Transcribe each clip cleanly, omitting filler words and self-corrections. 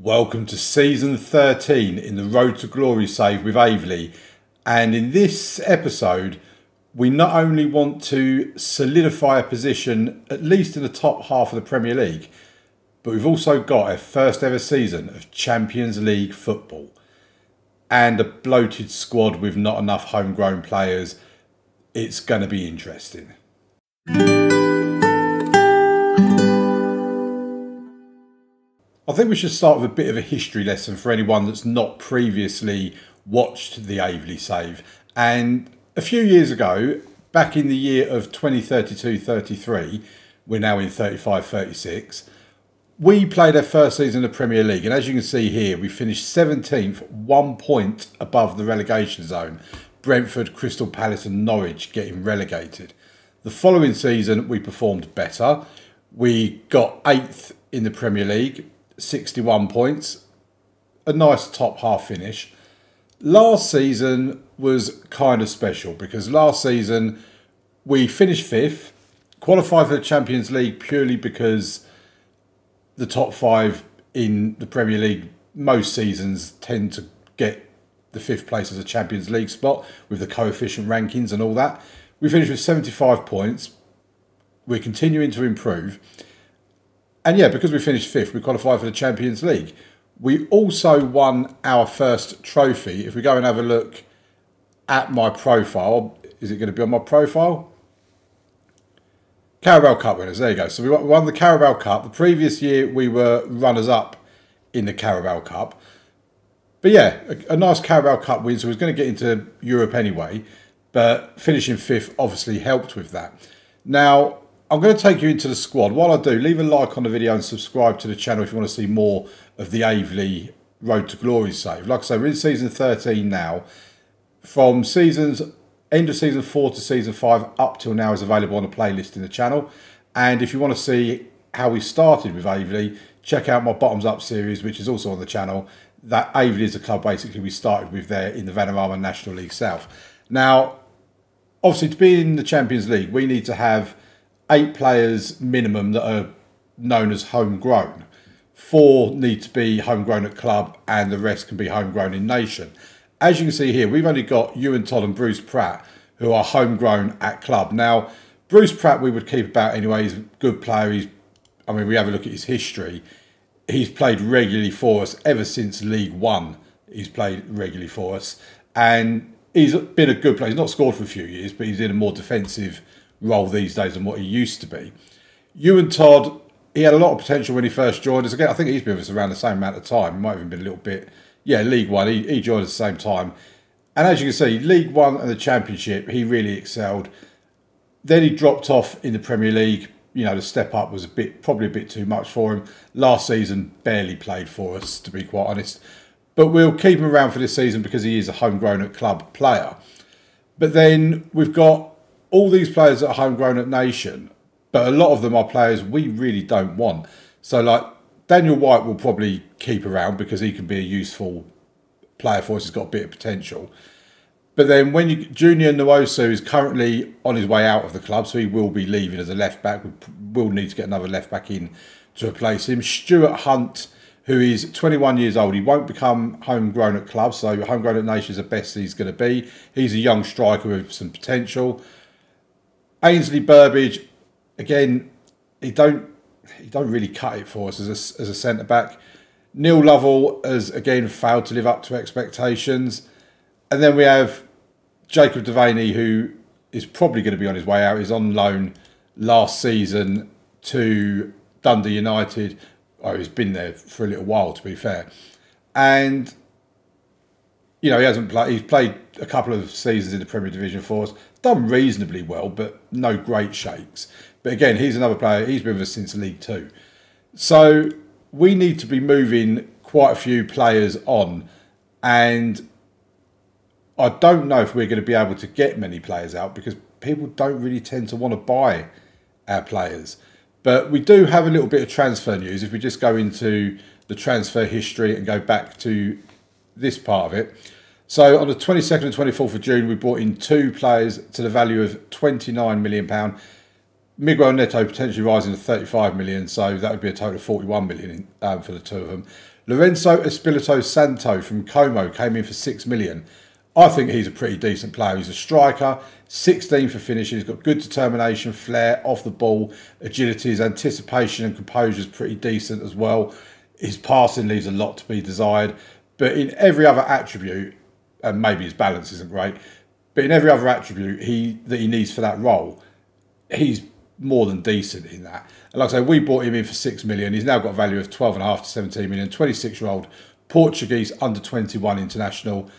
Welcome to season 13 in the Road to Glory save with Aveley. And in this episode, we not only want to solidify a position, at least in the top half of the Premier League, but we've also got a first ever season of Champions League football and a bloated squad with not enough homegrown players. It's going to be interesting. I think we should start with a bit of a history lesson for anyone that's not previously watched the Aveley save. And a few years ago, back in the year of 2032-33, we're now in 35-36, we played our first season of the Premier League. And as you can see here, we finished 17th, 1 point above the relegation zone. Brentford, Crystal Palace and Norwich getting relegated. The following season, we performed better. We got 8th in the Premier League. 61 points, a nice top half finish. Last season was kind of special because last season we finished 5th, qualified for the Champions League purely because the top 5 in the Premier League most seasons tend to get the 5th place as a Champions League spot with the coefficient rankings and all that. We finished with 75 points. We're continuing to improve. And yeah, because we finished 5th, we qualified for the Champions League. We also won our first trophy. If we go and have a look at my profile, is it going to be on my profile? Carabao Cup winners, there you go. So we won the Carabao Cup. The previous year, we were runners-up in the Carabao Cup. But yeah, a nice Carabao Cup win. So we was going to get into Europe anyway. But finishing 5th obviously helped with that. Now, I'm going to take you into the squad. While I do, leave a like on the video and subscribe to the channel if you want to see more of the Aveley Road to Glory save. Like I say, we're in season 13 now. From end of season 4 to season 5 up till now is available on a playlist in the channel. And if you want to see how we started with Aveley, check out my Bottoms Up series, which is also on the channel. That Aveley is a club basically we started with there in the Vanarama National League South. Now, obviously to be in the Champions League, we need to have 8 players minimum that are known as homegrown. 4 need to be homegrown at club and the rest can be homegrown in nation. As you can see here, we've only got Ewan Todd and Bruce Pratt who are homegrown at club. Now, Bruce Pratt we would keep about anyway. He's a good player. We have a look at his history. He's played regularly for us ever since League One. He's played regularly for us. And he's been a good player. He's not scored for a few years, but he's in a more defensive role these days than what he used to be. Ewan Todd, he had a lot of potential when he first joined us. Again, I think he's been with us around the same amount of time. He might have even been a little bit, yeah, League One. He joined us at the same time. And as you can see, League One and the Championship, he really excelled. Then he dropped off in the Premier League. You know, the step up was probably a bit too much for him. Last season, barely played for us, to be quite honest. But we'll keep him around for this season because he is a homegrown at club player. But then we've got all these players that are homegrown at nation, but a lot of them are players we really don't want. So like Daniel White will probably keep around because he can be a useful player for us. He's got a bit of potential. But then when Junior Nwosu is currently on his way out of the club, so he will be leaving as a left back. We will need to get another left back in to replace him. Stuart Hunt, who is 21 years old, he won't become homegrown at club, so homegrown at nation is the best he's going to be. He's a young striker with some potential. Ainsley Burbage, again, he don't really cut it for us as a centre back. Neil Lovell has again failed to live up to expectations, and then we have Jacob Devaney, who is probably going to be on his way out. He's on loan last season to Dundee United. Oh, he's been there for a little while, to be fair, and you know he hasn't played. He's played a couple of seasons in the Premier Division for us. Done reasonably well, but no great shakes. But again, he's another player. He's been with us since League Two. So we need to be moving quite a few players on. And I don't know if we're going to be able to get many players out because people don't really tend to want to buy our players. But we do have a little bit of transfer news. If we just go into the transfer history and go back to this part of it. So on the 22nd and 24th of June, we brought in 2 players to the value of £29 million. Miguel Neto potentially rising to 35 million, so that would be a total of 41 million for the 2 of them. Lorenzo Espirito Santo from Como came in for 6 million. I think he's a pretty decent player. He's a striker, 16 for finishing. He's got good determination, flair, off the ball, agility, his anticipation and composure is pretty decent as well. His passing leaves a lot to be desired. But in every other attribute, and maybe his balance isn't great, but in every other attribute that he needs for that role, he's more than decent in that. And like I say, we bought him in for 6 million. He's now got a value of 12.5 to 17 million. 26-year-old Portuguese under 21 international.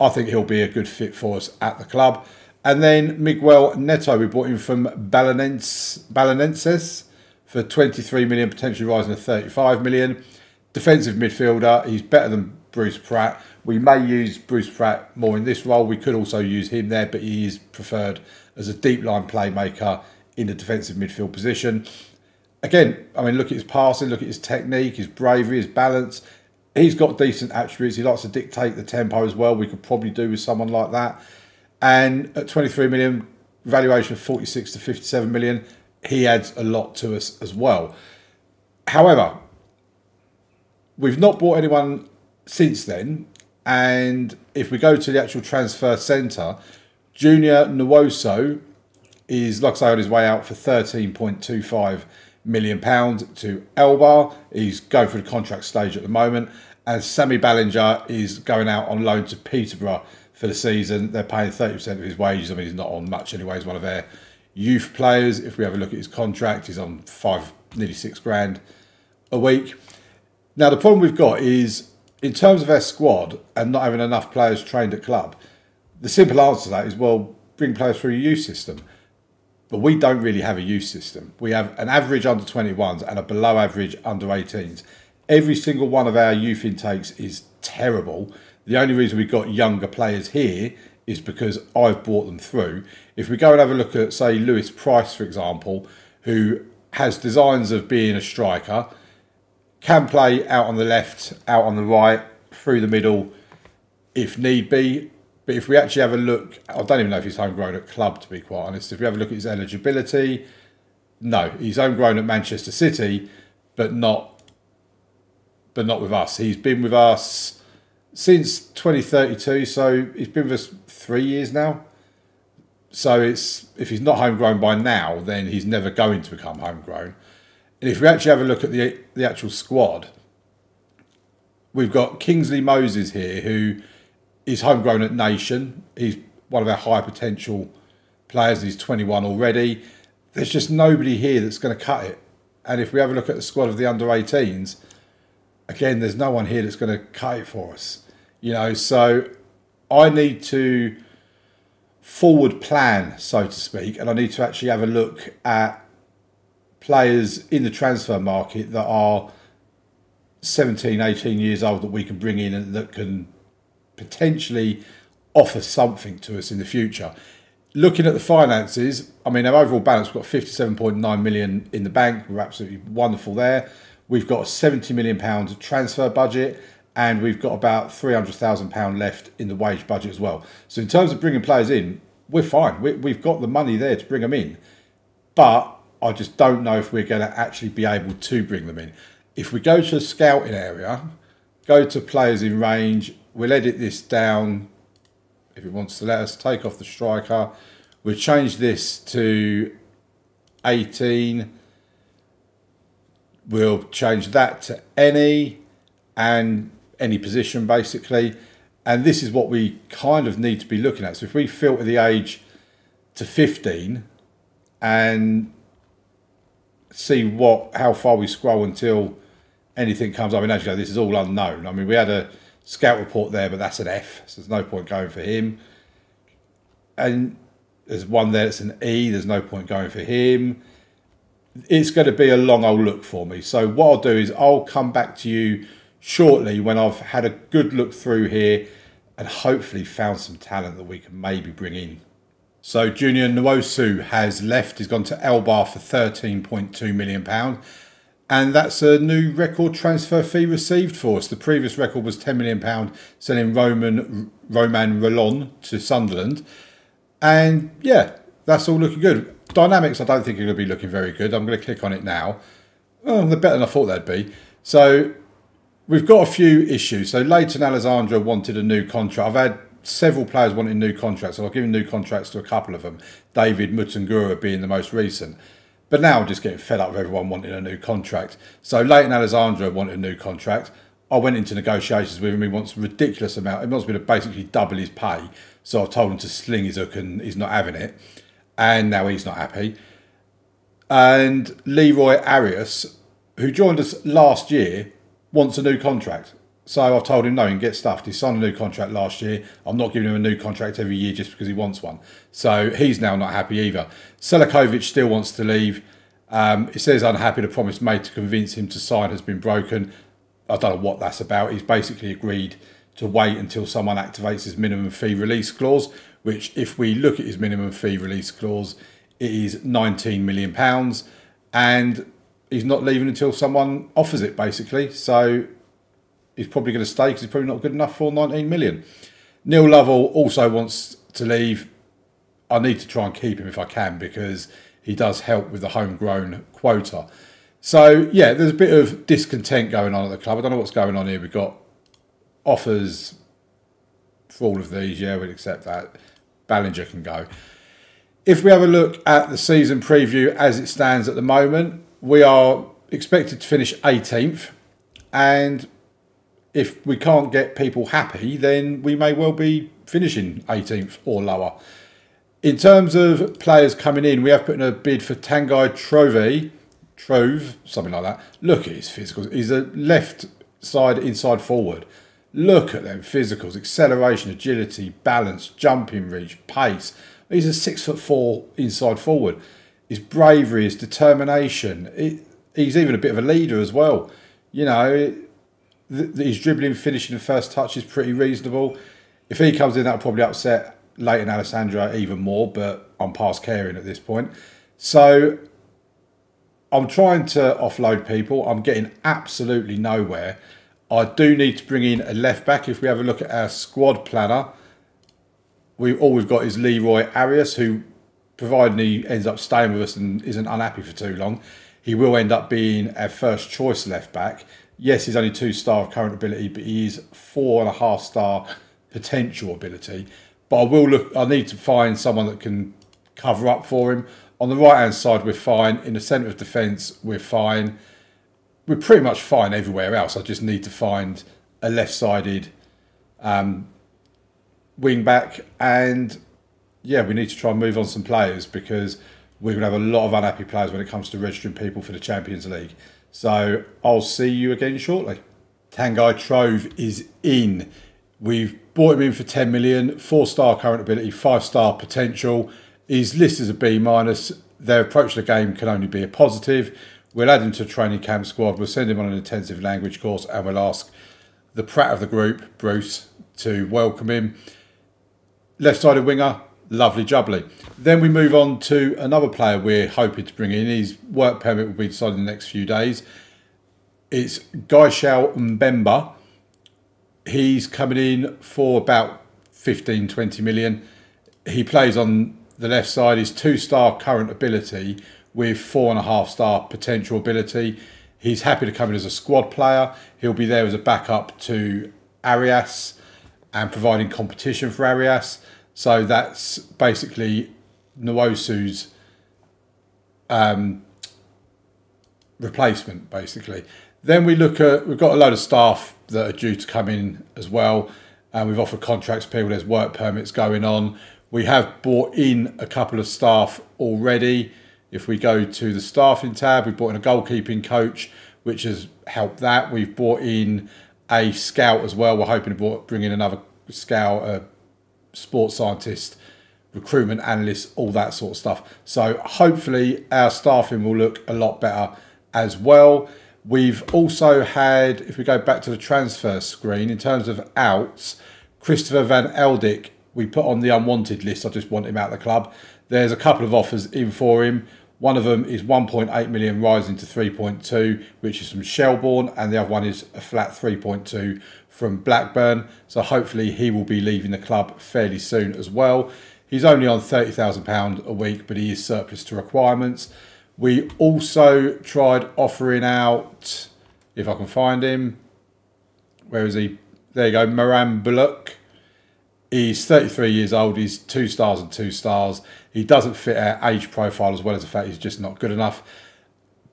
I think he'll be a good fit for us at the club. And then Miguel Neto, we bought him from Balanenses for 23 million, potentially rising to 35 million. Defensive midfielder. He's better than Bruce Pratt. We may use Bruce Pratt more in this role. We could also use him there, but he is preferred as a deep line playmaker in the defensive midfield position. Again, I mean, look at his passing, look at his technique, his bravery, his balance. He's got decent attributes. He likes to dictate the tempo as well. We could probably do with someone like that. And at 23 million, valuation of 46 to 57 million, he adds a lot to us as well. However, we've not bought anyone since then. And if we go to the actual transfer centre, Junior Nwosu is, like I say, on his way out for £13.25 million to Elba. He's going through the contract stage at the moment. And Sammy Ballinger is going out on loan to Peterborough for the season. They're paying 30% of his wages. I mean, he's not on much anyway. He's one of their youth players. If we have a look at his contract, he's on nearly £6,000 a week. Now, the problem we've got is, in terms of our squad and not having enough players trained at club, the simple answer to that is, well, bring players through your youth system. But we don't really have a youth system. We have an average under 21s and a below average under 18s. Every single one of our youth intakes is terrible. The only reason we've got younger players here is because I've brought them through. If we go and have a look at, say, Lewis Price, for example, who has designs of being a striker, can play out on the left, out on the right, through the middle, if need be. But if we actually have a look, I don't even know if he's homegrown at club, to be quite honest. If we have a look at his eligibility, no, he's homegrown at Manchester City, but not with us. He's been with us since 2032, so he's been with us 3 years now. So if he's not homegrown by now, then he's never going to become homegrown. And if we actually have a look at the actual squad, we've got Kingsley Moses here, who is homegrown at Nation. He's one of our high potential players. He's 21 already. There's just nobody here that's going to cut it. And if we have a look at the squad of the under-18s, again, there's no one here that's going to cut it for us. You know, so I need to forward plan, so to speak, and I need to actually have a look at players in the transfer market that are 17, 18 years old that we can bring in and that can potentially offer something to us in the future. Looking at the finances, I mean, our overall balance, we've got 57.9 million in the bank. We're absolutely wonderful there. We've got a £70 million transfer budget, and we've got about £300,000 left in the wage budget as well. So in terms of bringing players in, we're fine. We've got the money there to bring them in. But I just don't know if we're going to actually be able to bring them in. If we go to the scouting area, go to players in range, we'll edit this down if it wants to let us. Take off the striker. We'll change this to 18. We'll change that to any and any position, basically. And this is what we kind of need to be looking at. So if we filter the age to 15 and see how far we scroll until anything comes up. I mean, as you know, this is all unknown. I mean, we had a scout report there, but that's an F, so there's no point going for him. And there's one there that's an E, there's no point going for him. It's going to be a long old look for me. So what I'll do is I'll come back to you shortly when I've had a good look through here and hopefully found some talent that we can maybe bring in. So Junior Nwosu has left. He's gone to Elba for £13.2 million. And that's a new record transfer fee received for us. The previous record was £10 million, selling Roman Rolon to Sunderland. And yeah, that's all looking good. Dynamics, I don't think are going to be looking very good. I'm going to click on it now. Oh, they're better than I thought they'd be. So we've got a few issues. So Leighton Alexandra wanted a new contract. I've had several players wanting new contracts, so I've given new contracts to a couple of them. David Mutangura being the most recent. But now I'm just getting fed up with everyone wanting a new contract. So Leighton Alexandra wanted a new contract. I went into negotiations with him. He wants a ridiculous amount. He wants me to basically double his pay. So I told him to sling his hook and he's not having it. And now he's not happy. And Leroy Arias, who joined us last year, wants a new contract. So I've told him no, he can get stuffed. He signed a new contract last year. I'm not giving him a new contract every year just because he wants one. So he's now not happy either. Selakovic still wants to leave. He says unhappy. The promise made to convince him to sign has been broken. I don't know what that's about. He's basically agreed to wait until someone activates his minimum fee release clause, which if we look at his minimum fee release clause, it is £19 million. And he's not leaving until someone offers it, basically. So he's probably going to stay because he's probably not good enough for 19 million. Neil Lovell also wants to leave. I need to try and keep him if I can because he does help with the homegrown quota. So, yeah, there's a bit of discontent going on at the club. I don't know what's going on here. We've got offers for all of these. Yeah, we'll accept that. Ballinger can go. If we have a look at the season preview as it stands at the moment, we are expected to finish 18th. And if we can't get people happy, then we may well be finishing 18th or lower. In terms of players coming in, we have put in a bid for Tanguy Trove, something like that. Look at his physicals. He's a left side inside forward. Look at them physicals, acceleration, agility, balance, jumping reach, pace. He's a 6'4" inside forward. His bravery, his determination. He's even a bit of a leader as well. You know, his dribbling, finishing and first touch is pretty reasonable. If he comes in, that'll probably upset Leighton Alexandra even more, but I'm past caring at this point. So I'm trying to offload people. I'm getting absolutely nowhere. I do need to bring in a left back. If we have a look at our squad planner, all we've got is Leroy Arias, who, providing he ends up staying with us and isn't unhappy for too long, he will end up being our first choice left back. Yes, he's only 2-star current ability, but he is 4.5-star potential ability. But I need to find someone that can cover up for him. On the right-hand side, we're fine. In the centre of defence, we're fine. We're pretty much fine everywhere else. I just need to find a left-sided wing-back. And, yeah, we need to try and move on some players because we're going to have a lot of unhappy players when it comes to registering people for the Champions League. So I'll see you again shortly. Tanguy Trove is in. We've bought him in for 10 million, 4-star current ability, 5-star potential. He's listed as a B-. Their approach to the game can only be a positive. We'll add him to a training camp squad. We'll send him on an intensive language course and we'll ask the prat of the group, Bruce, to welcome him. Left-sided winger, lovely jubbly. Then we move on to another player we're hoping to bring in. His work permit will be decided in the next few days. It's Gaishao Mbemba. He's coming in for about 15, 20 million. He plays on the left side. He's 2-star current ability with 4.5-star potential ability. He's happy to come in as a squad player. He'll be there as a backup to Arias and providing competition for Arias. So that's basically Nwosu's replacement, basically. Then we look at, we've got a load of staff that are due to come in as well. And we've offered contracts to people, there's work permits going on. We have brought in a couple of staff already. If we go to the staffing tab, we've brought in a goalkeeping coach, which has helped that. We've brought in a scout as well. We're hoping to bring in another scout, a sports scientist, recruitment analyst, all that sort of stuff. So hopefully our staffing will look a lot better as well. We've also had, if we go back to the transfer screen, in terms of outs, Christopher Van Eldik, we put on the unwanted list. I just want him out of the club. There's a couple of offers in for him. One of them is 1.8 million rising to 3.2, which is from Shelbourne, and the other one is a flat 3.2 from Blackburn. So hopefully he will be leaving the club fairly soon as well. He's only on £30,000 a week, but he is surplus to requirements. We also tried offering out, if I can find him, Where is he? There you go, Moran Bullock. He's 33 years old. He's 2 stars and 2 stars. He doesn't fit our age profile, as well as the fact he's just not good enough.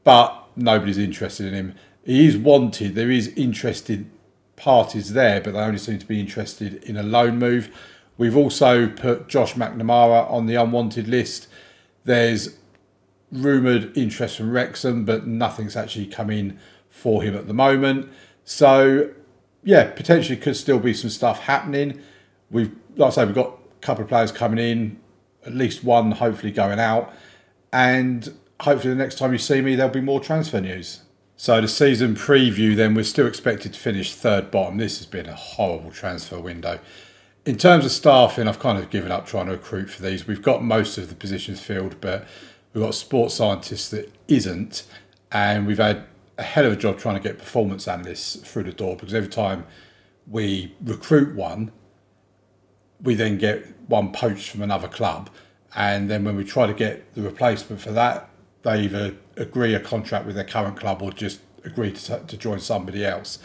But nobody's interested in him. He is wanted. There is interested parties there, but they only seem to be interested in a loan move. We've also put Josh McNamara on the unwanted list. There's rumoured interest from Wrexham, but nothing's actually come in for him at the moment. So, yeah, potentially could still be some stuff happening. Like I say, we've got a couple of players coming in, at least one hopefully going out, and hopefully the next time you see me there'll be more transfer news. So the season preview then, we're still expected to finish 3rd bottom. This has been a horrible transfer window. In terms of staffing, I've kind of given up trying to recruit for these. We've got most of the positions filled, but we've got a sports scientist that isn't, and we've had a hell of a job trying to get performance analysts through the door, because every time we recruit one, we then get one poached from another club, and then when we try to get the replacement for that, they either agree a contract with their current club or just agree to join somebody else.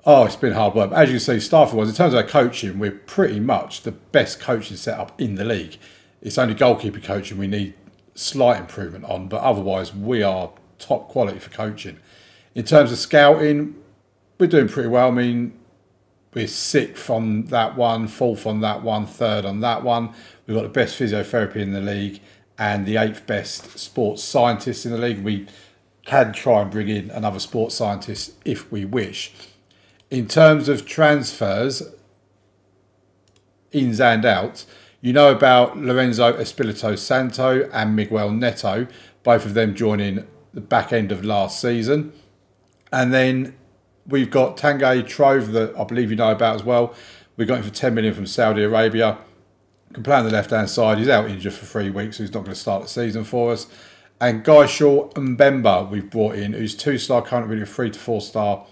Oh, it's been hard work. As you can see, staff-wise, in terms of our coaching, we're pretty much the best coaching setup in the league. It's only goalkeeper coaching we need slight improvement on, but otherwise we are top quality for coaching. In terms of scouting, we're doing pretty well. I mean, we're 6th on that one, 4th on that one, 3rd on that one. We've got the best physiotherapy in the league and the 8th best sports scientist in the league. We can try and bring in another sports scientist if we wish. In terms of transfers, ins and outs, you know about Lorenzo Espirito Santo and Miguel Neto, both of them joining the back end of last season. And then we've got Tanguy Trove, that I believe you know about as well. We got him for 10 million from Saudi Arabia. Can play on the left-hand side. He's out injured for 3 weeks, so he's not going to start the season for us. And Guy Shaw Mbemba we've brought in, who's 2-star, currently with a 3 to 4-star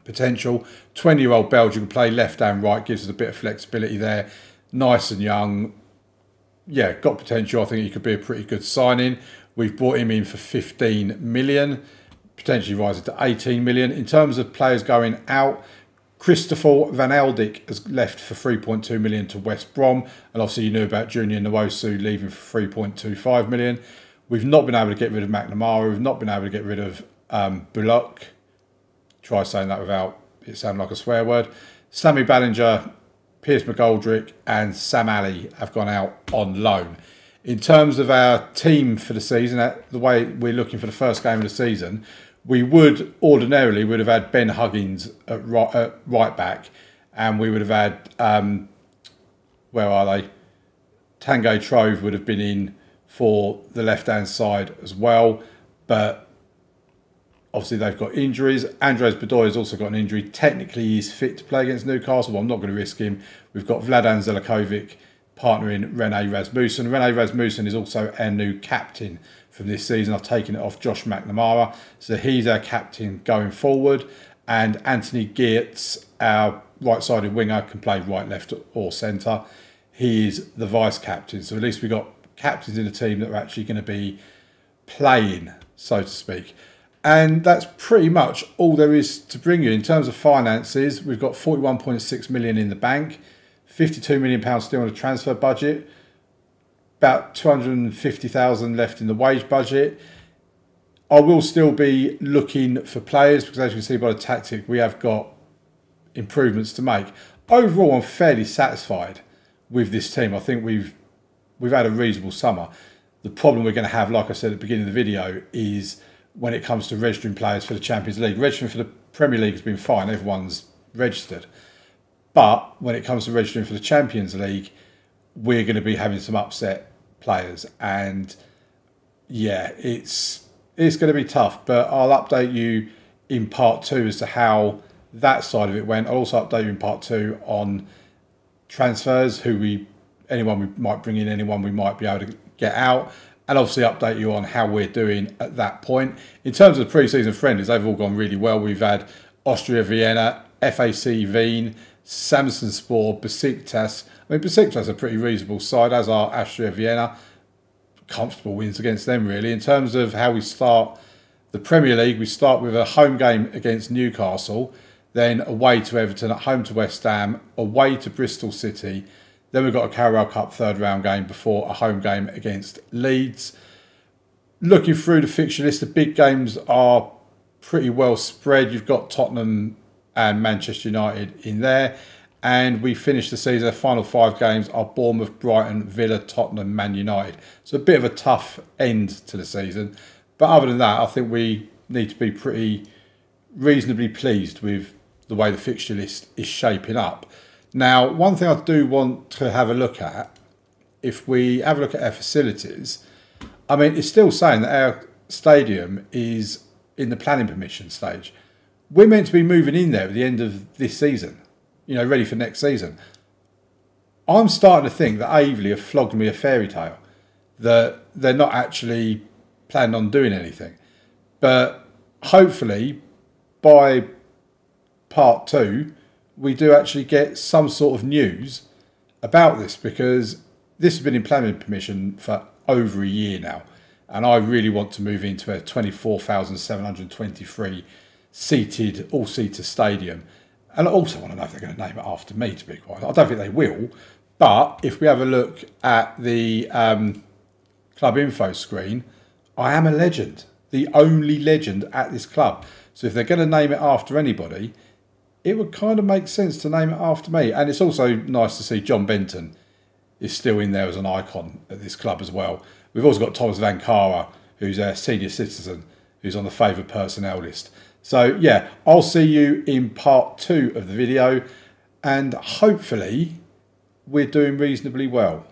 potential. 20-year-old Belgian, can play left and right, gives us a bit of flexibility there. Nice and young. Yeah, got potential. I think he could be a pretty good signing. We've brought him in for 15 million, potentially rising to 18 million. In terms of players going out, Christopher Van Eldik has left for 3.2 million to West Brom. And obviously you knew about Junior Nwosu leaving for 3.25 million. We've not been able to get rid of McNamara. We've not been able to get rid of Bullock. Try saying that without it sounding like a swear word. Sammy Ballinger, Piers McGoldrick and Sam Ali have gone out on loan. In terms of our team for the season, the way we're looking for the first game of the season, we would have had Ben Huggins at right back, and we would have had, where are they? Tanguy Trove would have been in for the left-hand side as well, but obviously they've got injuries. Andres Bedoya has also got an injury. Technically he's fit to play against Newcastle, but I'm not going to risk him. We've got Vladan Zelikovic partnering Rene Rasmussen. Rene Rasmussen is also our new captain from this season. I've taken it off Josh McNamara, so he's our captain going forward. And Anthony Geertz, our right-sided winger, can play right, left or centre. He is the vice-captain, so at least we've got captains in the team that are actually going to be playing, so to speak. And that's pretty much all there is to bring you. In terms of finances, we've got 41.6 million in the bank, 52 million pounds still on the transfer budget, about 250,000 left in the wage budget. I will still be looking for players because, as you can see by the tactic, we have got improvements to make. Overall, I'm fairly satisfied with this team. I think we've had a reasonable summer. The problem we're going to have, like I said at the beginning of the video, is when it comes to registering players for the Champions League. Registering for the Premier League has been fine. Everyone's registered. But when it comes to registering for the Champions League, we're going to be having some upset players. And yeah, it's going to be tough. But I'll update you in part 2 as to how that side of it went. I'll also update you in part 2 on transfers, anyone we might bring in, anyone we might be able to get out. And obviously update you on how we're doing at that point. In terms of the pre-season friendlies, they've all gone really well. We've had Austria Vienna, FAC Wien, Samsunspor, Besiktas. I mean, Besiktas are a pretty reasonable side, as are Austria Vienna. Comfortable wins against them, really. In terms of how we start the Premier League, we start with a home game against Newcastle. then away to Everton, at home to West Ham, away to Bristol City. Then we've got a Carabao Cup third round game before a home game against Leeds. Looking through the fixture list, the big games are pretty well spread. You've got Tottenham and Manchester United in there. And we finish the season, the final 5 games are Bournemouth, Brighton, Villa, Tottenham, Man United. So a bit of a tough end to the season. But other than that, I think we need to be pretty reasonably pleased with the way the fixture list is shaping up. Now, one thing I do want to have a look at, if we have a look at our facilities, I mean, it's still saying that our stadium is in the planning permission stage. We're meant to be moving in there at the end of this season, you know, ready for next season. I'm starting to think that Aveley have flogged me a fairy tale, that they're not actually planning on doing anything. But hopefully, by part 2, we do actually get some sort of news about this, because this has been in planning permission for over a year now, and I really want to move into a 24,723 seated, all-seater stadium. And I also want to know if they're going to name it after me, to be quite honest. I don't think they will, but if we have a look at the club info screen, I am a legend, the only legend at this club. So if they're going to name it after anybody, it would kind of make sense to name it after me. And it's also nice to see John Benton is still in there as an icon at this club as well. We've also got Thomas Van Cara, who's a senior citizen, who's on the favoured personnel list. So yeah, I'll see you in part 2 of the video, and hopefully we're doing reasonably well.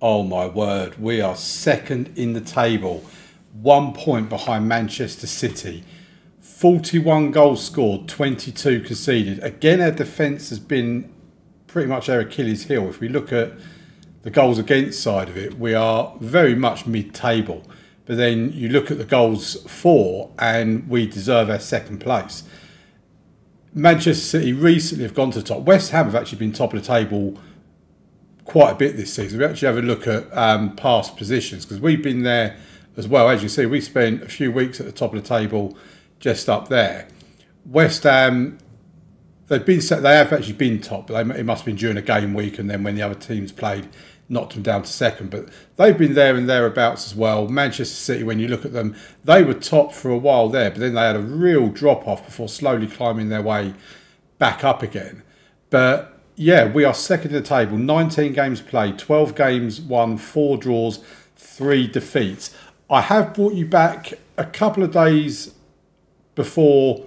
Oh my word, we are second in the table, 1 point behind Manchester City. 41 goals scored, 22 conceded. Again, our defence has been pretty much our Achilles heel. If we look at the goals against side of it, we are very much mid-table. But then you look at the goals for, and we deserve our second place. Manchester City recently have gone to the top. West Ham have actually been top of the table quite a bit this season. We actually have a look at past positions, because we've been there as well. As you see, we spent a few weeks at the top of the table, just up there. West Ham, they have actually been top, but it must have been during a game week, and then when the other teams played, knocked them down to second. But they've been there and thereabouts as well. Manchester City, when you look at them, they were top for a while there, but then they had a real drop off before slowly climbing their way back up again. But yeah, we are second in the table, 19 games played, 12 games won, 4 draws, 3 defeats. I have brought you back a couple of days before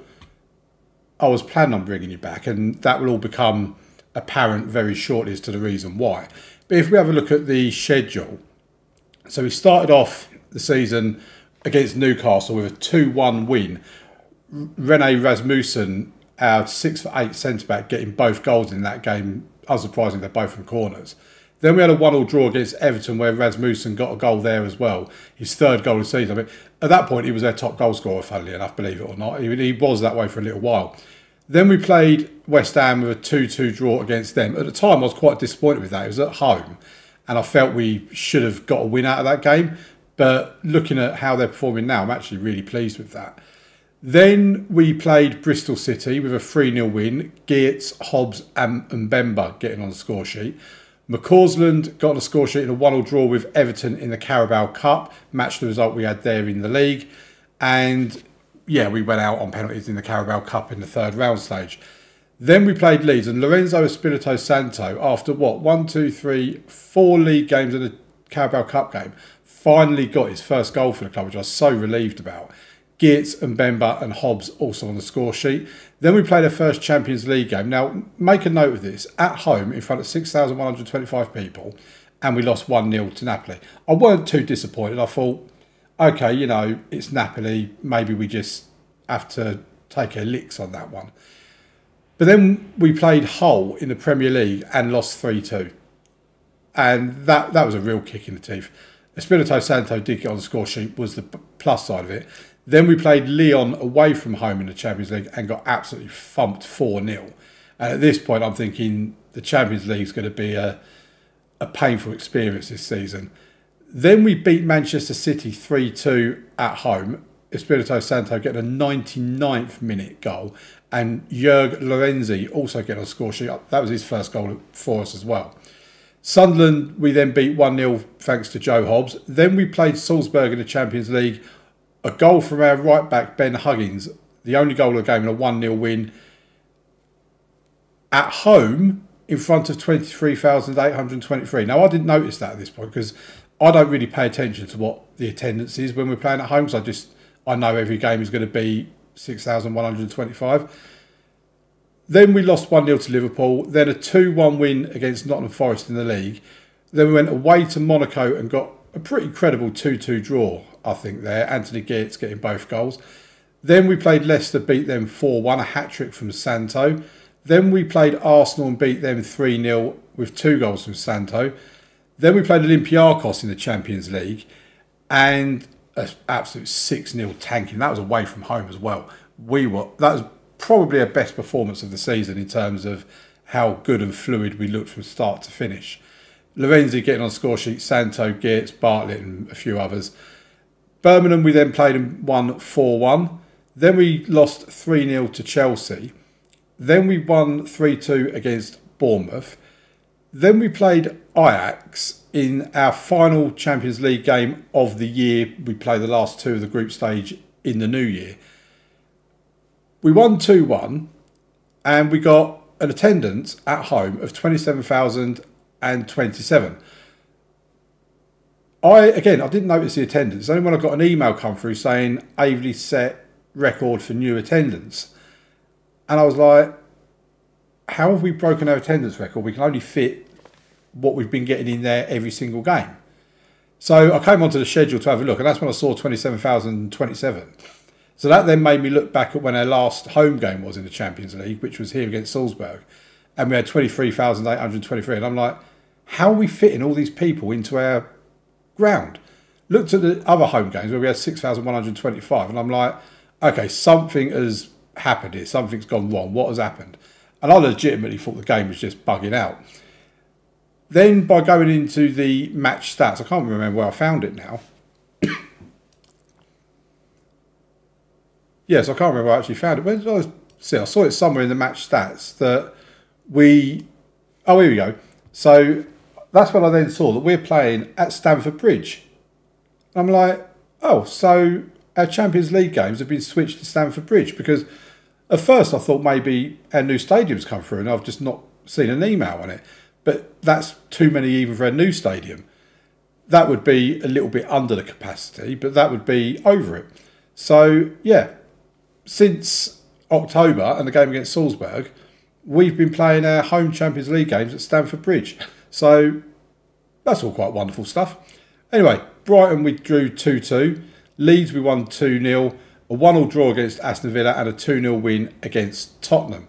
I was planning on bringing you back, and that will all become apparent very shortly as to the reason why. But if we have a look at the schedule, so we started off the season against Newcastle with a 2-1 win. René Rasmussen, our 6'8" centre-back, getting both goals in that game. Unsurprisingly, they're both from corners. Then we had a 1-1 draw against Everton, where Rasmussen got a goal there as well. His 3rd goal of the season. I mean, at that point, he was their top goal scorer, funnily enough, believe it or not. He was that way for a little while. Then we played West Ham with a 2-2 draw against them. At the time, I was quite disappointed with that. It was at home, and I felt we should have got a win out of that game. But looking at how they're performing now, I'm actually really pleased with that. Then we played Bristol City with a 3-0 win. Geertz, Hobbs and Mbemba getting on the score sheet. McCausland got on the score sheet in a 1-1 draw with Everton in the Carabao Cup. Matched the result we had there in the league. And yeah, we went out on penalties in the Carabao Cup in the 3rd round stage. Then we played Leeds, and Lorenzo Espirito Santo, after what, 4 league games and a Carabao Cup game, finally got his first goal for the club, which I was so relieved about. Geertz and Mbemba and Hobbs also on the score sheet. Then we played our first Champions League game. Now, make a note of this. At home, in front of 6,125 people, and we lost 1-0 to Napoli. I weren't too disappointed. I thought, okay, you know, it's Napoli. Maybe we just have to take our licks on that one. But then we played Hull in the Premier League and lost 3-2. And that was a real kick in the teeth. Espirito Santo did get on the score sheet, was the plus side of it. Then we played Lyon away from home in the Champions League and got absolutely thumped 4-0. And at this point, I'm thinking the Champions League is going to be a painful experience this season. Then we beat Manchester City 3-2 at home. Espirito Santo getting a 99th minute goal, and Jörg Lorenzi also getting on the score sheet. That was his first goal for us as well. Sunderland, we then beat 1-0 thanks to Joe Hobbs. Then we played Salzburg in the Champions League. A goal from our right back, Ben Huggins, the only goal of the game, and a 1-0 win at home in front of 23,823. Now, I didn't notice that at this point because I don't really pay attention to what the attendance is when we're playing at home. So I know every game is going to be 6,125. Then we lost 1-0 to Liverpool. Then a 2-1 win against Nottingham Forest in the league. Then we went away to Monaco and got a pretty credible 2-2 draw, I think, there. Anthony Geertz getting both goals. Then we played Leicester, beat them 4-1, a hat-trick from Santo. Then we played Arsenal and beat them 3-0 with 2 goals from Santo. Then we played Olympiacos in the Champions League and an absolute 6-0 tanking. That was away from home as well. That was probably our best performance of the season in terms of how good and fluid we looked from start to finish. Lorenzi getting on the score sheet, Santo, Geertz, Bartlett and a few others. Birmingham, we then played and won 4-1. Then we lost 3-0 to Chelsea. Then we won 3-2 against Bournemouth. Then we played Ajax in our final Champions League game of the year. We played the last 2 of the group stage in the new year. We won 2-1 and we got an attendance at home of 27,027. I didn't notice the attendance. Only when I got an email come through saying Aveley set record for new attendance. And I was like, how have we broken our attendance record? We can only fit what we've been getting in there every single game. So I came onto the schedule to have a look, and that's when I saw 27,027. So that then made me look back at when our last home game was in the Champions League, which was here against Salzburg, and we had 23,823. And I'm like, how are we fitting all these people into our ground? Looked at the other home games where we had 6,125, and I'm like, okay, something has happened here. Something's gone wrong. What has happened? And I legitimately thought the game was just bugging out. Then by going into the match stats, I can't remember where I found it now. Yes, I can't remember where I actually found it. Where did I see? I saw it somewhere in the match stats that oh, here we go. So that's when I then saw that we're playing at Stamford Bridge. I'm like, oh, so our Champions League games have been switched to Stamford Bridge, because at first I thought maybe our new stadium's come through and I've just not seen an email on it. But that's too many even for a new stadium. That would be a little bit under the capacity, but that would be over it. So, yeah, since October and the game against Salzburg, we've been playing our home Champions League games at Stamford Bridge. So that's all quite wonderful stuff. Anyway, Brighton we drew 2-2. Leeds we won 2-0. A 1-1 draw against Aston Villa and a 2-0 win against Tottenham.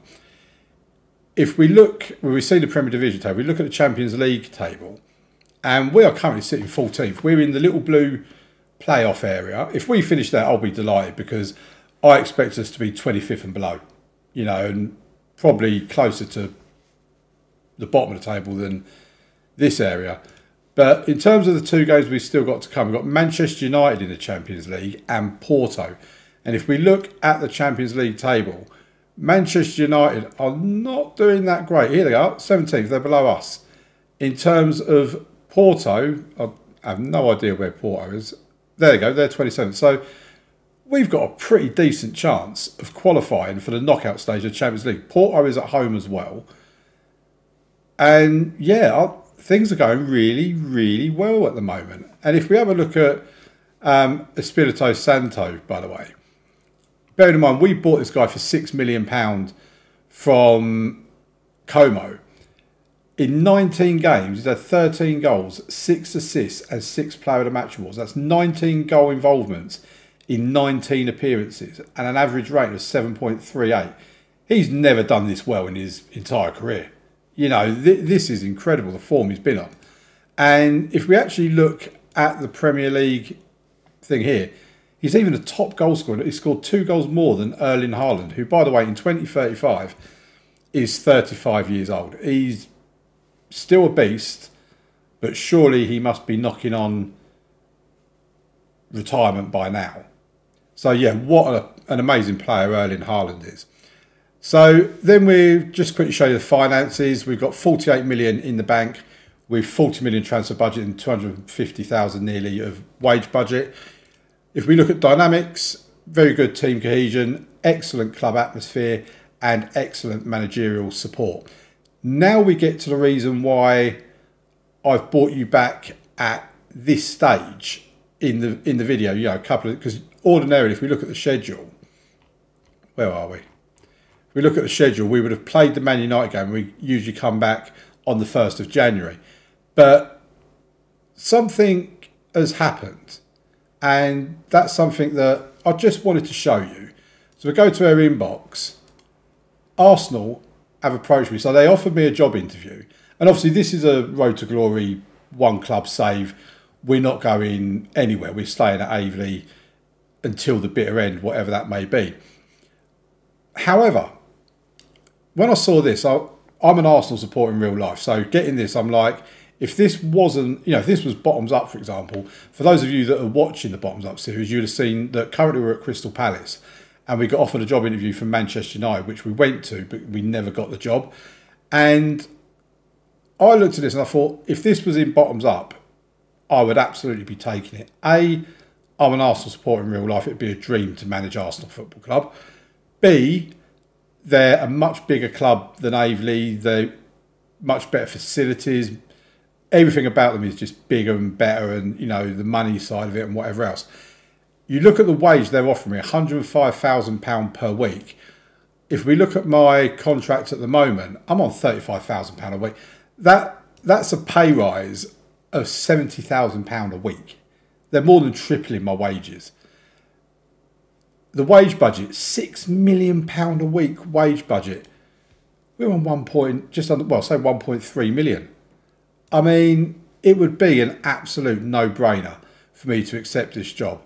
If we look, when we see the Premier Division table, we look at the Champions League table, and we are currently sitting 14th. We're in the little blue playoff area. If we finish that, I'll be delighted, because I expect us to be 25th and below, you know, and probably closer to the bottom of the table than this area. But in terms of the 2 games we've still got to come, we've got Manchester United in the Champions League and Porto. And if we look at the Champions League table, Manchester United are not doing that great. Here they are, 17th, they're below us. In terms of Porto, I have no idea where Porto is. There they go, they're 27th. So we've got a pretty decent chance of qualifying for the knockout stage of the Champions League. Porto is at home as well. And yeah, things are going really, really well at the moment. And if we have a look at Espirito Santo, by the way, bearing in mind, we bought this guy for £6 million from Como. In 19 games, he's had 13 goals, 6 assists and 6 player of the match awards. That's 19 goal involvements in 19 appearances and an average rate of 7.38. He's never done this well in his entire career. You know, this is incredible, the form he's been on. And if we actually look at the Premier League thing here, he's even a top goal scorer. He scored 2 goals more than Erling Haaland, who, by the way, in 2035 is 35 years old. He's still a beast, but surely he must be knocking on retirement by now. So yeah, what an amazing player Erling Haaland is. So then we just quickly show you the finances. We've got 48 million in the bank with 40 million transfer budget and 250,000 nearly of wage budget. If we look at dynamics, very good team cohesion, excellent club atmosphere and excellent managerial support. Now we get to the reason why I've brought you back at this stage in the video, you know, because ordinarily if we look at the schedule, where are we? If we look at the schedule, we would have played the Man United game. We usually come back on the 1st of January. But something has happened. And that's something that I just wanted to show you. So we go to our inbox. Arsenal have approached me. So they offered me a job interview. And obviously this is a road to glory, one club save. We're not going anywhere. We're staying at Aveley until the bitter end, whatever that may be. However, when I saw this, I'm an Arsenal supporter in real life. So getting this, I'm like, if this wasn't, you know, if this was Bottoms Up, for example, for those of you that are watching the Bottoms Up series, you'd have seen that currently we're at Crystal Palace and we got offered a job interview from Manchester United, which we went to, but we never got the job. And I looked at this and I thought, if this was in Bottoms Up, I would absolutely be taking it. A, I'm an Arsenal supporter in real life. It'd be a dream to manage Arsenal Football Club. B, they're a much bigger club than Aveley. They're much better facilities. Everything about them is just bigger and better, and, you know, the money side of it and whatever else. You look at the wage they're offering me, £105,000 per week. If we look at my contract at the moment, I'm on £35,000 a week. That's a pay rise of £70,000 a week. They're more than tripling my wages. The wage budget, £6 million a week wage budget. We're on just under, well, say 1.3 million. I mean, it would be an absolute no-brainer for me to accept this job.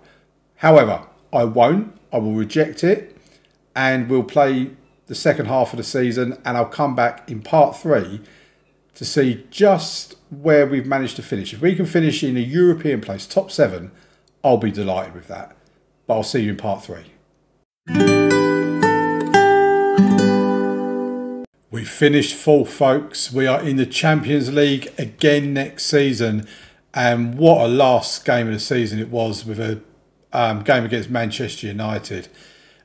However, I won't. I will reject it, and we'll play the second half of the season, and I'll come back in part 3 to see just where we've managed to finish. If we can finish in a European place, top 7, I'll be delighted with that. But I'll see you in part 3. We finished 4th, folks. We are in the Champions League again next season. And what a last game of the season it was, with a game against Manchester United.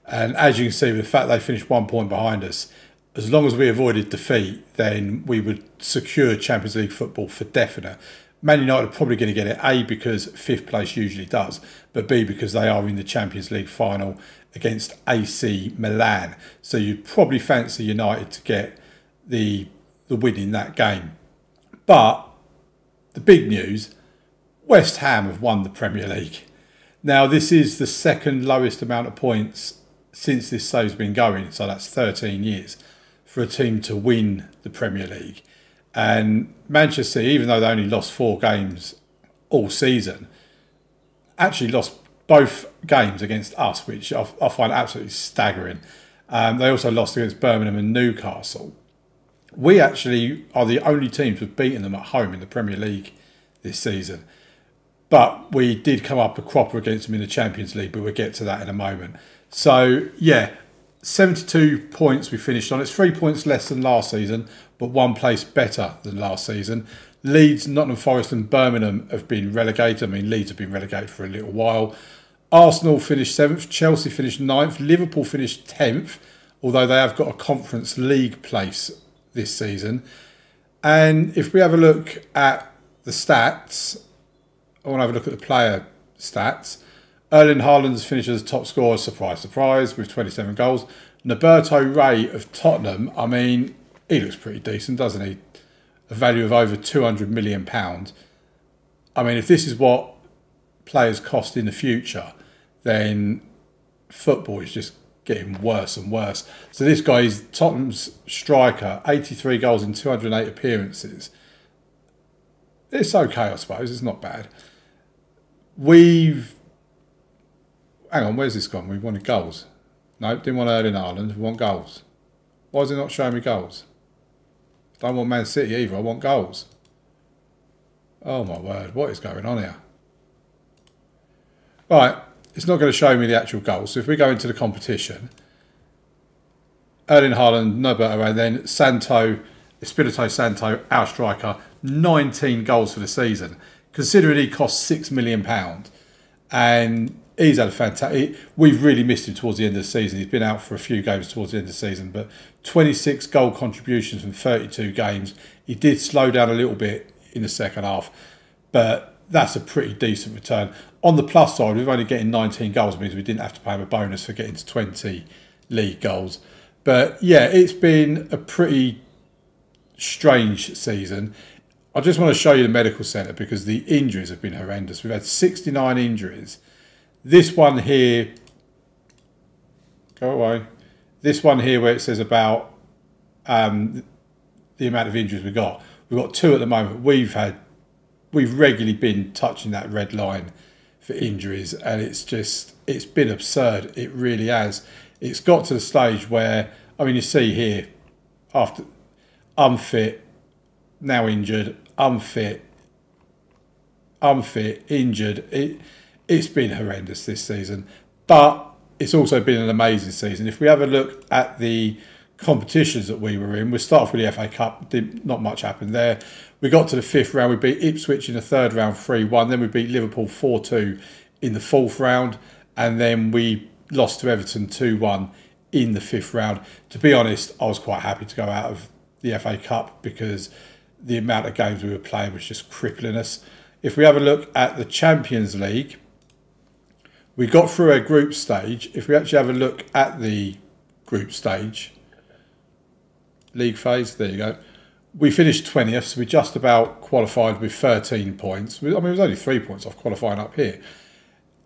And as you can see, with the fact they finished 1 point behind us, as long as we avoided defeat, then we would secure Champions League football for definite. Man United are probably going to get it, A, because 5th place usually does, but B, because they are in the Champions League final against AC Milan. So you'd probably fancy United to get the win in that game. But the big news, West Ham have won the Premier League. Now, this is the second lowest amount of points since this save's been going, so that's 13 years, for a team to win the Premier League. And Manchester, even though they only lost 4 games all season, actually lost both games against us, which I find absolutely staggering. They also lost against Birmingham and Newcastle. We actually are the only teams who've beaten them at home in the Premier League this season. But we did come up a cropper against them in the Champions League, but we'll get to that in a moment. So, yeah, 72 points we finished on. It's 3 points less than last season, but 1 place better than last season. Leeds, Nottingham Forest and Birmingham have been relegated. I mean, Leeds have been relegated for a little while. Arsenal finished 7th. Chelsea finished 9th. Liverpool finished 10th, although they have got a Conference League place this season. And if we have a look at the stats, I want to have a look at the player stats. Erling Haaland has finished as top scorer, surprise, surprise, with 27 goals. Roberto Ray of Tottenham, I mean, he looks pretty decent, doesn't he? A value of over £200 million. I mean, if this is what players cost in the future, then football is just getting worse and worse. So this guy is Tottenham's striker, 83 goals in 208 appearances. It's okay, I suppose. It's not bad. Hang on, where's this gone? We wanted goals. No, didn't want Erling Haaland. We want goals. Why is it not showing me goals? Don't want Man City either. I want goals. Oh my word, what is going on here? Right, it's not going to show me the actual goals. So if we go into the competition, Erling Haaland, Norbert, and then Espirito Santo, our striker, 19 goals for the season. Considering he cost £6 million, and he's had a fantastic. We've really missed him towards the end of the season. He's been out for a few games towards the end of the season, but 26 goal contributions from 32 games. He did slow down a little bit in the second half, but that's a pretty decent return. On the plus side, we've only getting 19 goals, means we didn't have to pay him a bonus for getting to 20 league goals. But yeah, it's been a pretty strange season. I just want to show you the medical centre because the injuries have been horrendous. We've had 69 injuries. This one here, go away. This one here where it says about the amount of injuries we've got 2 at the moment. We've regularly been touching that red line for injuries, and it's been absurd. It really has. It's got to the stage where, I mean, you see here, after unfit, now injured, unfit, injured. It's been horrendous this season, but it's also been an amazing season. If we have a look at the competitions that we were in, we start off with the FA Cup. Not much happened there. We got to the 5th round. We beat Ipswich in the 3rd round 3-1. Then we beat Liverpool 4-2 in the 4th round, and then we lost to Everton 2-1 in the 5th round. To be honest, I was quite happy to go out of the FA Cup because the amount of games we were playing was just crippling us. If we have a look at the Champions League, we got through a group stage. If we actually have a look at the group stage, league phase, there you go. We finished 20th, so we just about qualified with 13 points. I mean, it was only 3 points off qualifying up here.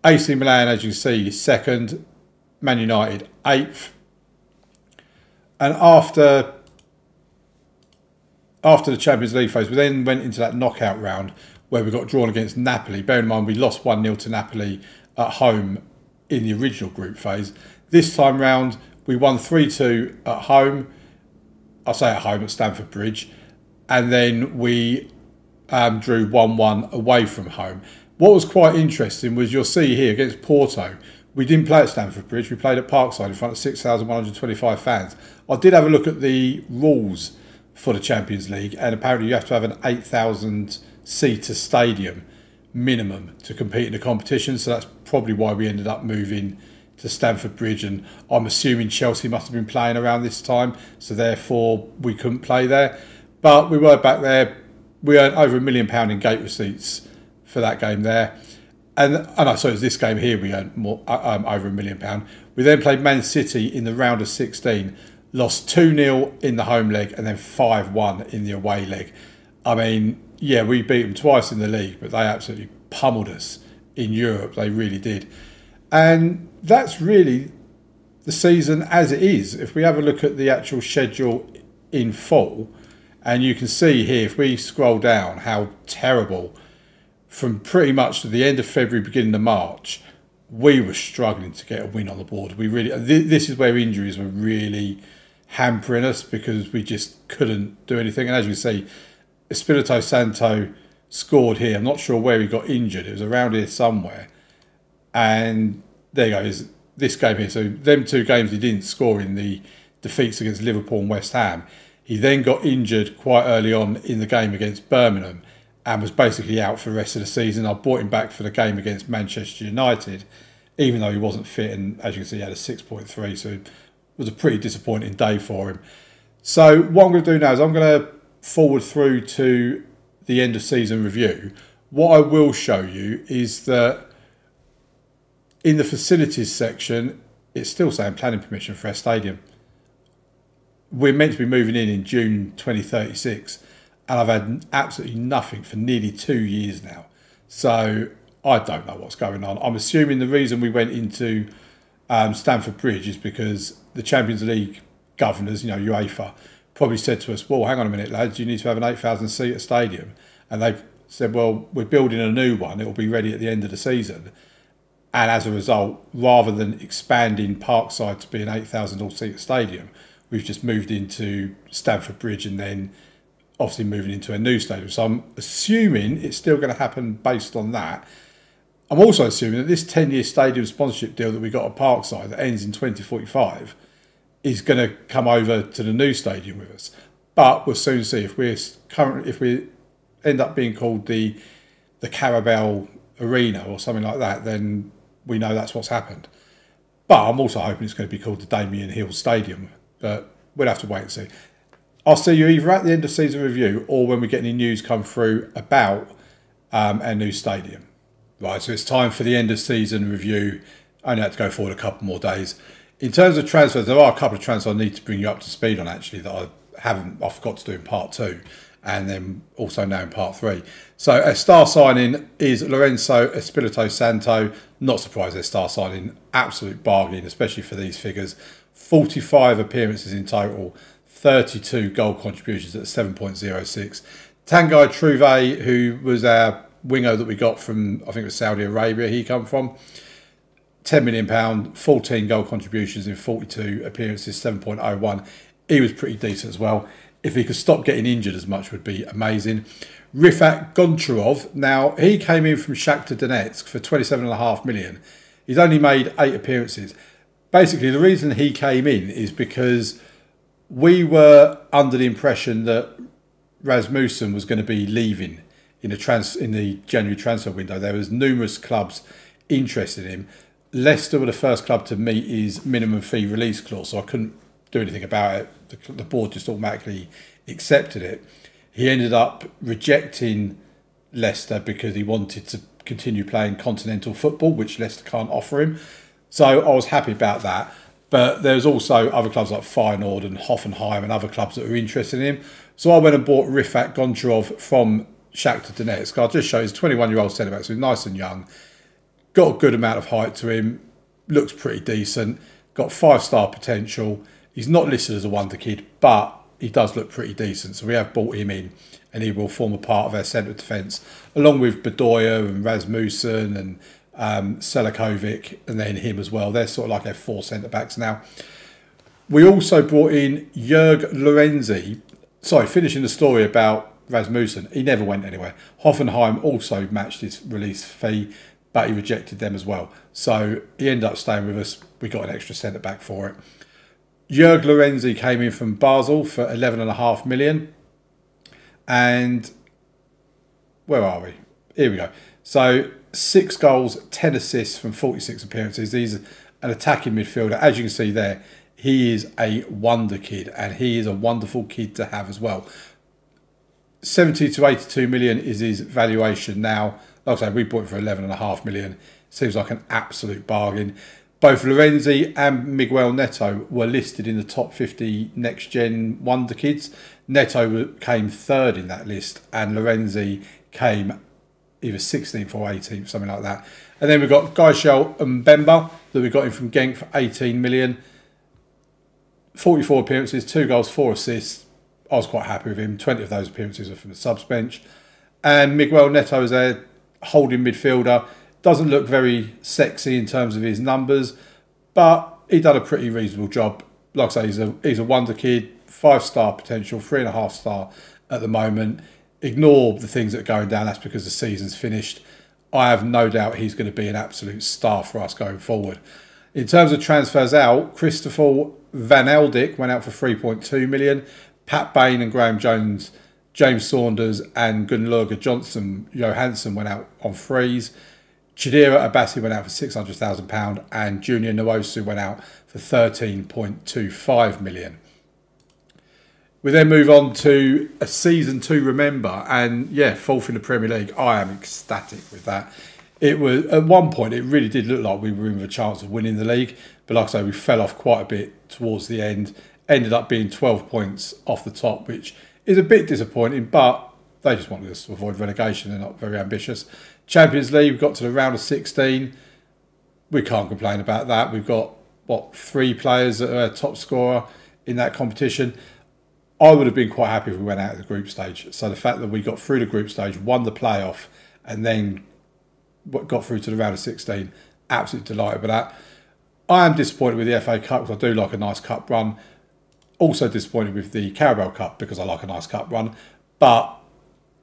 AC Milan, as you can see, is 2nd. Man United, 8th. And after the Champions League phase, we then went into that knockout round where we got drawn against Napoli. Bear in mind, we lost 1-0 to Napoli at home in the original group phase. This time round, we won 3-2 at home. I say at home, at Stamford Bridge. And then we drew 1-1 away from home. What was quite interesting was, you'll see here against Porto, we didn't play at Stamford Bridge. We played at Parkside in front of 6,125 fans. I did have a look at the rules for the Champions League, and apparently you have to have an 8,000 seater stadium minimum to compete in the competition. So that's probably why we ended up moving to Stamford Bridge, and I'm assuming Chelsea must have been playing around this time, so therefore we couldn't play there. But we were back there. We earned over £1 million in gate receipts for that game there. And I suppose this game here we earned more, over £1 million. We then played Man City in the round of 16, lost 2-0 in the home leg and then 5-1 in the away leg. I mean, yeah, we beat them twice in the league, but they absolutely pummeled us in Europe. They really did. And that's really the season as it is. If we have a look at the actual schedule in full, and you can see here, if we scroll down, how terrible, from pretty much to the end of February, beginning of March, we were struggling to get a win on the board. We really, this is where injuries were really hampering us because we just couldn't do anything. And as you can see, Espirito Santo scored here. I'm not sure where he got injured. It was around here somewhere. And there you go, is this game here. So them 2 games he didn't score in the defeats against Liverpool and West Ham. He then got injured quite early on in the game against Birmingham and was basically out for the rest of the season. I brought him back for the game against Manchester United, even though he wasn't fit. And as you can see, he had a 6.3, so it was a pretty disappointing day for him. So what I'm going to do now is I'm going to forward through to the end of season review. What I will show you is that in the facilities section, it's still saying planning permission for our stadium. We're meant to be moving in June 2036. And I've had absolutely nothing for nearly 2 years now. So I don't know what's going on. I'm assuming the reason we went into Stamford Bridge is because the Champions League governors, UEFA, probably said to us, well, hang on a minute, lads, you need to have an 8,000 seater stadium. And they said, well, we're building a new one. It will be ready at the end of the season. And as a result, rather than expanding Parkside to be an 8,000 all-seater stadium, we've just moved into Stamford Bridge and then obviously moving into a new stadium. So I'm assuming it's still going to happen based on that. I'm also assuming that this 10-year stadium sponsorship deal that we got at Parkside that ends in 2045 is going to come over to the new stadium with us. But we'll soon see if we end up being called the Carabao Arena or something like that, then we know that's what's happened. But I'm also hoping it's going to be called the Damien Hill Stadium. But we'll have to wait and see. I'll see you either at the end of season review or when we get any news come through about our new stadium. Right, so it's time for the end of season review. I only had to go forward a couple more days. In terms of transfers, there are a couple of transfers I need to bring you up to speed on actually that I forgot to do in part 2 and then also now in part 3. So a star signing is Lorenzo Espirito Santo. Not surprised they're star signing. Absolute bargain, especially for these figures. 45 appearances in total, 32 goal contributions at 7.06. Tanguy Trouvé, who was our winger that we got from, I think it was Saudi Arabia he come from. £10 million, 14 goal contributions in 42 appearances, 7.01. He was pretty decent as well. If he could stop getting injured as much would be amazing. Rifat Goncharov, now he came in from Shakhtar Donetsk for 27.5 million. He's only made 8 appearances. Basically, the reason he came in is because we were under the impression that Rasmussen was going to be leaving in the January transfer window. There was numerous clubs interested in him. Leicester were the first club to meet his minimum fee release clause, so I couldn't do anything about it. The board just automatically accepted it. He ended up rejecting Leicester because he wanted to continue playing continental football, which Leicester can't offer him. So I was happy about that. But there's also other clubs like Feyenoord and Hoffenheim and other clubs that are interested in him. So I went and bought Rifat Goncharov from Shakhtar Donetsk. I'll just show you, he's a 21-year-old centre-back, so he's nice and young. Got a good amount of height to him. Looks pretty decent. Got 5-star potential. He's not listed as a wonder kid, but he does look pretty decent. So we have brought him in and he will form a part of our centre defence, along with Bedoya and Rasmussen and Selakovic, and then him as well. They're sort of like our 4 centre-backs now. We also brought in Jörg Lorenzi. Sorry, finishing the story about Rasmussen. He never went anywhere. Hoffenheim also matched his release fee, but he rejected them as well. So he ended up staying with us. We got an extra centre-back for it. Jörg Lorenzi came in from Basel for 11.5 million. And where are we? Here we go. So 6 goals, 10 assists from 46 appearances. He's an attacking midfielder. As you can see there, he is a wonder kid, and he is a wonderful kid to have as well. 70 to 82 million is his valuation now. Like I say, we bought him for 11.5 million. Seems like an absolute bargain. Both Lorenzi and Miguel Neto were listed in the top 50 next-gen wonder kids. Neto came 3rd in that list, and Lorenzi came either 16th or 18th, something like that. And then we've got Gaishel Mbemba that we got in from Genk for 18 million. 44 appearances, 2 goals, 4 assists. I was quite happy with him. 20 of those appearances are from the subs bench. And Miguel Neto is a holding midfielder. Doesn't look very sexy in terms of his numbers, but he done a pretty reasonable job. Like I say, he's a wonder kid, 5-star potential, 3.5 star at the moment. Ignore the things that are going down. That's because the season's finished. I have no doubt he's going to be an absolute star for us going forward. In terms of transfers out, Christopher Van Eldik went out for 3.2 million. Pat Bain and Graham Jones, James Saunders and Gunnlaugur Johansson went out on frees. Chidera Abassi went out for £600,000 and Junior Nwosu went out for 13.25 million. We then move on to a season 2 remember, and yeah, 4th in the Premier League. I am ecstatic with that. It was at one point it really did look like we were in with a chance of winning the league, but like I say, we fell off quite a bit towards the end. Ended up being 12 points off the top, which is a bit disappointing, but they just wanted us to avoid relegation. They're not very ambitious. Champions League, we got to the round of 16. We can't complain about that. We've got, what, 3 players that are our top scorer in that competition. I would have been quite happy if we went out of the group stage. So the fact that we got through the group stage, won the playoff, and then got through to the round of 16, absolutely delighted with that. I am disappointed with the FA Cup because I do like a nice cup run. Also disappointed with the Carabao Cup because I like a nice cup run. But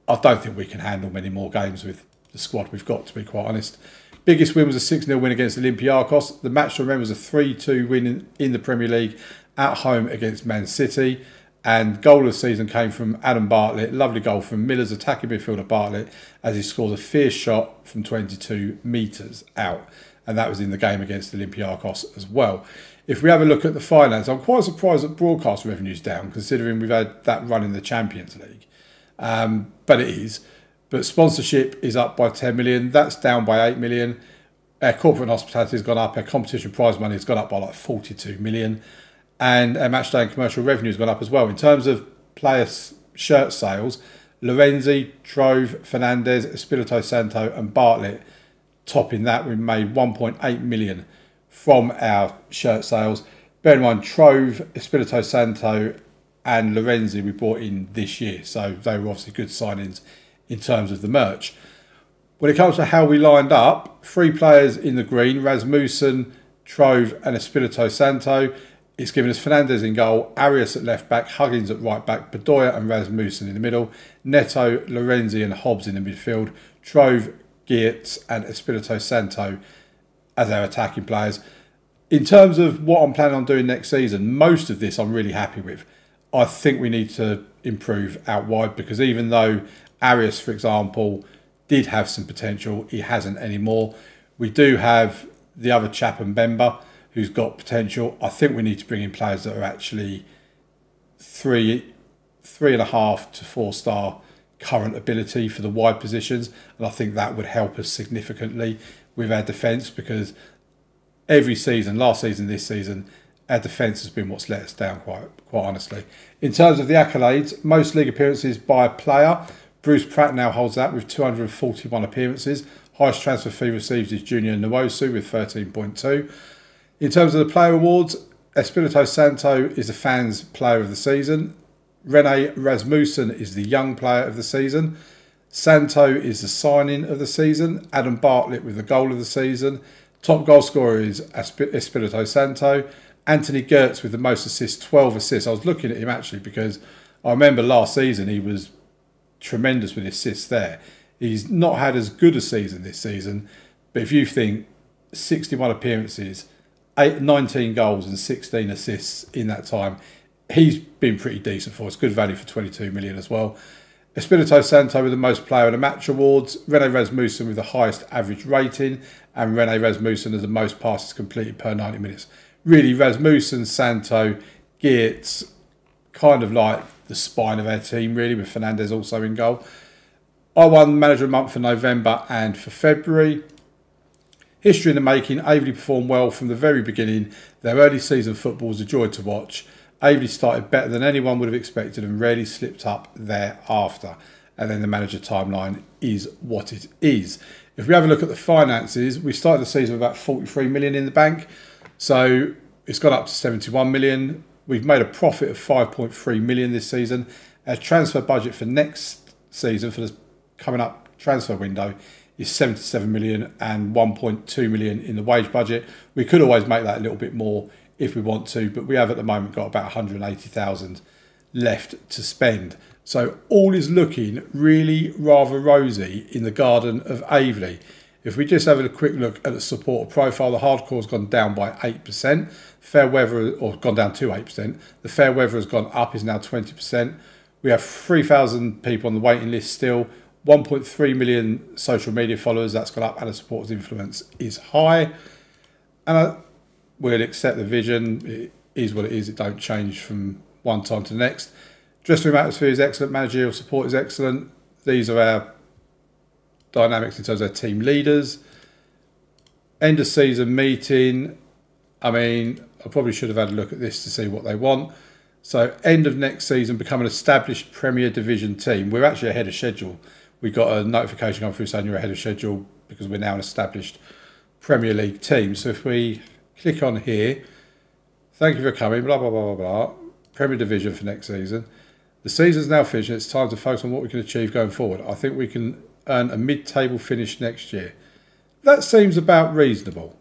I don't think we can handle many more games with the squad we've got, to be quite honest. Biggest win was a 6-0 win against Olympiacos. The match to remember was a 3-2 win in the Premier League at home against Man City. And goal of the season came from Adam Bartlett. Lovely goal from Miller's attacking midfielder Bartlett as he scored a fierce shot from 22 metres out. And that was in the game against Olympiacos as well. If we have a look at the finance, I'm quite surprised that broadcast revenue's down, considering we've had that run in the Champions League. But it is. But sponsorship is up by 10 million. That's down by 8 million. Our corporate and hospitality has gone up. Our competition prize money has gone up by like 42 million. And our matchday and commercial revenue has gone up as well. In terms of player shirt sales, Lorenzi, Trove, Fernandez, Espirito Santo and Bartlett topping that. We made 1.8 million from our shirt sales. Bear in mind, Trove, Espirito Santo and Lorenzi we bought in this year. So they were obviously good signings in terms of the merch. When it comes to how we lined up, 3 players in the green, Rasmussen, Trove and Espirito Santo. It's given us Fernandez in goal, Arias at left back, Huggins at right back, Bedoya and Rasmussen in the middle, Neto, Lorenzi and Hobbs in the midfield, Trove, Geertz and Espirito Santo as our attacking players. In terms of what I'm planning on doing next season, most of this I'm really happy with. I think we need to improve out wide because even though Arias, for example, did have some potential, he hasn't anymore. We do have the other chap, Mbemba, who's got potential. I think we need to bring in players that are actually 3.5 to 4-star current ability for the wide positions, and I think that would help us significantly with our defence because every season, last season, this season, our defence has been what's let us down quite honestly. In terms of the accolades, most league appearances by a player, Bruce Pratt now holds that with 241 appearances. Highest transfer fee received is Junior Nwosu with 13.2. In terms of the player awards, Espirito Santo is the fans' player of the season. Rene Rasmussen is the young player of the season. Santo is the signing of the season. Adam Bartlett with the goal of the season. Top goal scorer is Espirito Santo. Anthony Geertz with the most assists, 12 assists. I was looking at him actually because I remember last season he was tremendous with assists there. He's not had as good a season this season, but if you think 61 appearances, 19 goals and 16 assists in that time, he's been pretty decent for us. Good value for 22 million as well. Espirito Santo with the most player of the match awards. Rene Rasmussen with the highest average rating. And Rene Rasmussen has the most passes completed per 90 minutes. Really, Rasmussen, Santo, Geertz, kind of like the spine of our team, really, with Fernandez also in goal. I won Manager of the Month for November and for February. History in the making, Aveley performed well from the very beginning. Their early season football was a joy to watch. Aveley started better than anyone would have expected and rarely slipped up thereafter. And then the manager timeline is what it is. If we have a look at the finances, we started the season with about 43 million in the bank. So it's gone up to 71 million. We've made a profit of 5.3 million this season. Our transfer budget for next season, for the coming up transfer window, is 77 million and 1.2 million in the wage budget. We could always make that a little bit more if we want to, but we have at the moment got about 180,000 left to spend. So all is looking really rather rosy in the garden of Aveley. If we just have a quick look at the supporter profile, the hardcore's gone down by 8%. Fair weather, or gone down to 8%. The fair weather has gone up, is now 20%. We have 3,000 people on the waiting list still. 1.3 million social media followers, that's gone up, and the supporters' influence is high. And we'll accept the vision. It is what it is. It don't change from one time to the next. Dressing room atmosphere is excellent. Managerial support is excellent. These are our dynamics in terms of our team leaders. End of season meeting. I mean, I probably should have had a look at this to see what they want. So end of next season, become an established Premier Division team. We're actually ahead of schedule. We got a notification come through saying you're ahead of schedule because we're now an established Premier League team. So if we click on here, thank you for coming, blah, blah, blah, blah, blah. Premier Division for next season. The season's now finished and it's time to focus on what we can achieve going forward. I think we can earn a mid-table finish next year. That seems about reasonable.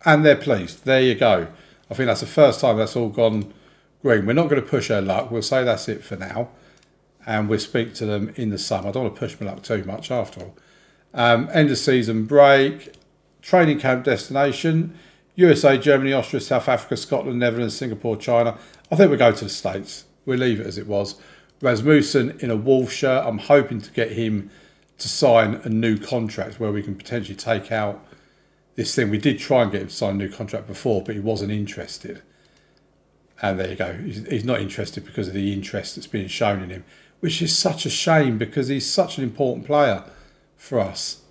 And they're pleased. There you go. I think that's the first time that's all gone green. We're not going to push our luck. We'll say that's it for now. And we'll speak to them in the summer. I don't want to push my luck too much after all. End of season break. training camp destination, USA, Germany, Austria, South Africa, Scotland, Netherlands, Singapore, China. I think we'll go to the States. We'll leave it as it was. Rasmussen in a Wolves shirt. I'm hoping to get him to sign a new contract where we can potentially take out this thing. We did try and get him to sign a new contract before, but he wasn't interested. And there you go. He's not interested because of the interest that's being shown in him, which is such a shame because he's such an important player for us.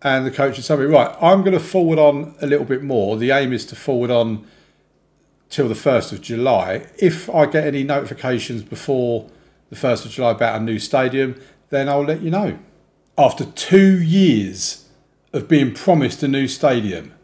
And the coach had told me, right, I'm going to forward on a little bit more. The aim is to forward on till the 1st of July. If I get any notifications before the 1st of July about a new stadium, then I'll let you know. After 2 years of being promised a new stadium,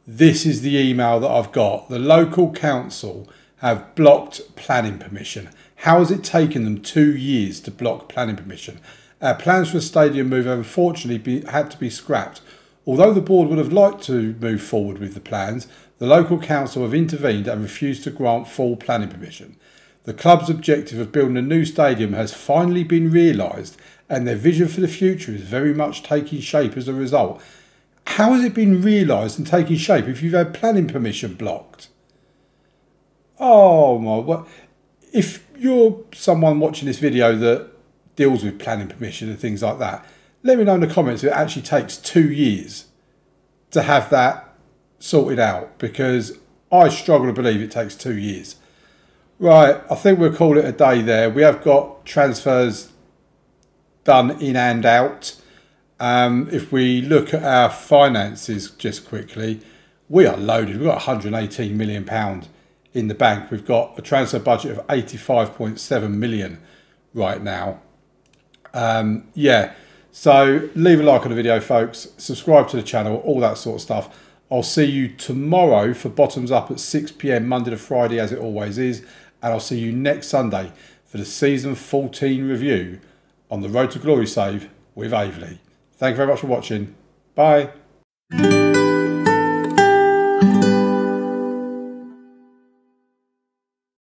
this is the email that I've got. The local council have blocked planning permission. How has it taken them 2 years to block planning permission? Our plans for a stadium move have unfortunately had to be scrapped. Although the board would have liked to move forward with the plans, the local council have intervened and refused to grant full planning permission. The club's objective of building a new stadium has finally been realised, and their vision for the future is very much taking shape as a result. How has it been realised and taking shape if you've had planning permission blocked? Oh my, what? If you're someone watching this video that deals with planning permission and things like that, let me know in the comments if it actually takes 2 years to have that sorted out, because I struggle to believe it takes 2 years. Right, I think we'll call it a day there. We have got transfers done in and out. If we look at our finances just quickly, we are loaded. We've got £118 million in the bank. We've got a transfer budget of 85.7 million right now. Yeah, so leave a like on the video, folks. Subscribe to the channel, all that sort of stuff. I'll see you tomorrow for Bottoms Up at 6 PM, Monday to Friday, as it always is. And I'll see you next Sunday for the Season 14 review on the Road to Glory save with Aveley. Thank you very much for watching. Bye.